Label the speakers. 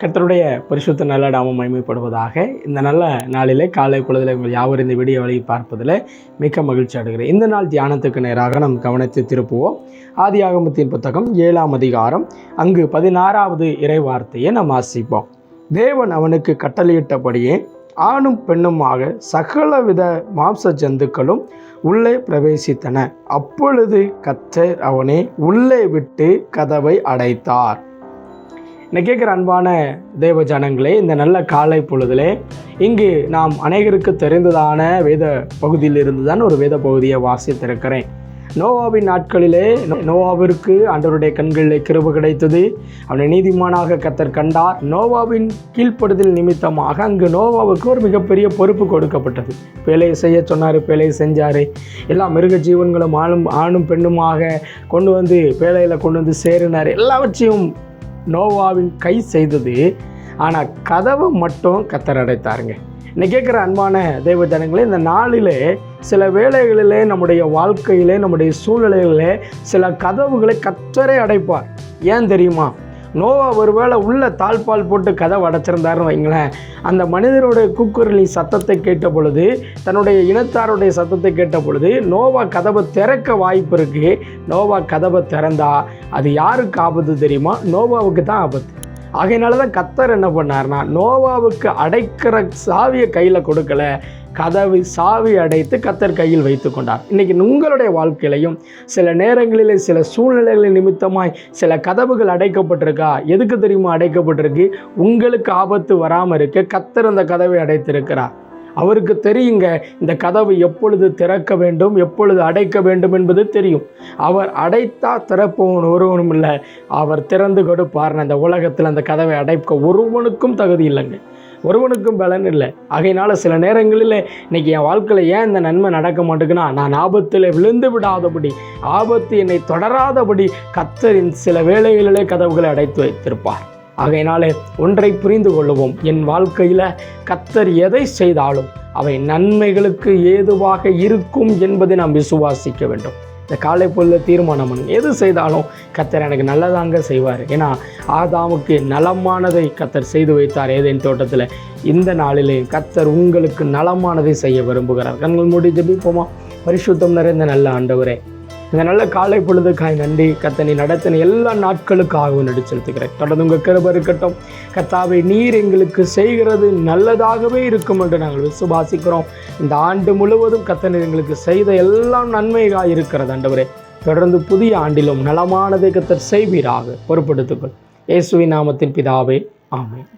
Speaker 1: கர்த்தருடைய பரிசுத்த நல்ல நாமம் மகிமைப்படுவதாக. இந்த நல்ல நாளிலே காலை பொழுதில் உங்கள் யாவரும் இந்த வீடியோவை பார்ப்பதில் மிக்க மகிழ்ச்சி அடைகிறேன். இந்த நாள் தியானத்துக்கு நேராக நம் கவனத்தை திருப்புவோம். ஆதியாகமத்தின் புத்தகம் 7ஆம் அதிகாரம் அங்கு 16வது இறை வார்த்தையை நாம் வாசிப்போம். தேவன் அவனுக்கு கட்டளையிட்டபடியே ஆணும் பெண்ணுமாக சகலவித மாம்ச ஜந்துக்களும் உள்ளே பிரவேசித்தன. அப்பொழுது கர்த்தர் அவனை உள்ளே விட்டு கதவை அடைத்தார். என்னை கேட்குற அன்பான தேவ ஜனங்களே, இந்த நல்ல காலை பொழுதிலே இங்கு நாம் அநேகருக்கு தெரிந்ததான வேத பகுதியிலிருந்து தான் ஒரு வேத பகுதியை வாசித்திருக்கிறேன். நோவாவின் நாட்களிலே நோவாவிற்கு ஆண்டவருடைய கண்களிலே கிருபை கிடைத்தது. அவனை நீதிமானாக கர்த்தர் கண்டார். நோவாவின் கீழ்ப்படுதல் நிமித்தமாக அங்கு நோவாவுக்கு ஒரு மிகப்பெரிய பொறுப்பு கொடுக்கப்பட்டது. வேலையை செய்ய சொன்னார், வேலையை செஞ்சார். எல்லா மிருக ஜீவன்களும் ஆணும் பெண்ணுமாக கொண்டு வந்து வேலையில் கொண்டு வந்து சேரினார். எல்லாவற்றையும் நோவாவின் கை செய்தது. ஆனால் கதவை மட்டும் கர்த்தர் அடைத்தாருங்க. இன்னைக்கு கேட்குற அன்பான தேவ ஜனங்களே, இந்த நாளிலே சில வேளைகளிலே நம்முடைய வாழ்க்கையிலே நம்முடைய சூழ்நிலைகளிலே சில கதவுகளை கர்த்தரே அடைப்பார். ஏன் தெரியுமா? நோவா ஒருவேளை உள்ள தாழ்பால் போட்டு கதவை அடைச்சிருந்தாருன்னு வைங்களேன், அந்த மனிதருடைய கூக்குரலின் சத்தத்தை கேட்ட பொழுது, தன்னுடைய இனத்தாருடைய சத்தத்தை கேட்ட பொழுது நோவா கதவை திறக்க வாய்ப்பு இருக்குது. நோவா கதவை திறந்தா அது யாருக்கு ஆபத்து தெரியுமா? நோவாவுக்கு தான் ஆபத்து. ஆகையினால தான் கர்த்தர் என்ன பண்ணார்னா, நோவாவுக்கு அடைக்கிற சாவியை கையில் கொடுக்கல, கதவை சாவி அடைத்து கர்த்தர் கையில் வைத்து கொண்டார். இன்றைக்கி உங்களுடைய வாழ்க்கையிலையும் சில நேரங்களில் சில சூழ்நிலைகளின் நிமித்தமாய் சில கதவுகள் அடைக்கப்பட்டிருக்கா? எதுக்கு தெரியுமா அடைக்கப்பட்டிருக்கு? உங்களுக்கு ஆபத்து வராமல் இருக்க கர்த்தர் அந்த கதவை அடைத்திருக்கிறார். அவருக்கு தெரியுங்க இந்த கதவை எப்பொழுது திறக்க வேண்டும், எப்பொழுது அடைக்க வேண்டும் என்பது தெரியும். அவர் அடைத்தா திறப்பவன் ஒருவனும் இல்லை, அவர் திறந்து கொடுப்பார். அந்த உலகத்தில் அந்த கதவை அடைக்க ஒருவனுக்கும் தகுதி இல்லைங்க, ஒருவனுக்கும் பலன் இல்லை. ஆகையினால சில நேரங்களில் இன்றைக்கி என் வாழ்க்கையில் ஏன் இந்த நன்மை நடக்க மாட்டேங்குன்னா, நான் ஆபத்தில் விழுந்து விடாதபடி, ஆபத்து என்னை தொடராதபடி கர்த்தரின் சில வேளைகளிலே கதவுகளை அடைத்து வைத்திருப்பார். ஆகையினாலே ஒன்றை புரிந்து கொள்ளுவோம், என் வாழ்க்கையில் கர்த்தர் எதை செய்தாலும் அவை நன்மைகளுக்கு ஏதுவாக இருக்கும் என்பதை நாம் விசுவாசிக்க வேண்டும். இந்த காலை பொழுது தீர்மானம் பண்ணுங்க, எது செய்தாலும் கர்த்தர் எனக்கு நல்லதாங்க செய்வார். ஏன்னா ஆதாமுக்கு நலமானதை கர்த்தர் செய்து வைத்தார் ஏதேன் தோட்டத்தில். இந்த நாளிலே கர்த்தர் உங்களுக்கு நலமானதை செய்ய விரும்புகிறார். கண்கள் மூடி ஜெபிப்போமா? பரிசுத்தம் நிறைந்த நல்ல ஆண்டவரே, இந்த நல்ல காலை பொழுதுக்காய் நன்றி. கர்த்தனை நடத்தின எல்லா நாட்களுக்காகவும் நடி செலுத்துகிறேன். தொடர்ந்து உங்கள் கிருபை இருக்கட்டும். கர்த்தாவே, நீர் எங்களுக்கு செய்கிறது நல்லதாகவே இருக்கும் என்று நாங்கள் விசுவாசிக்கிறோம். இந்த ஆண்டு முழுவதும் கர்த்தர் எங்களுக்கு செய்த எல்லாம் நன்மையாக இருக்கிறது. ஆண்டவரே, தொடர்ந்து புதிய ஆண்டிலும் நலமானதை கர்த்தர் செய்வீராக பொறுப்படுத்துக்கள். இயேசுவின் நாமத்தின் பிதாவே, ஆமென்.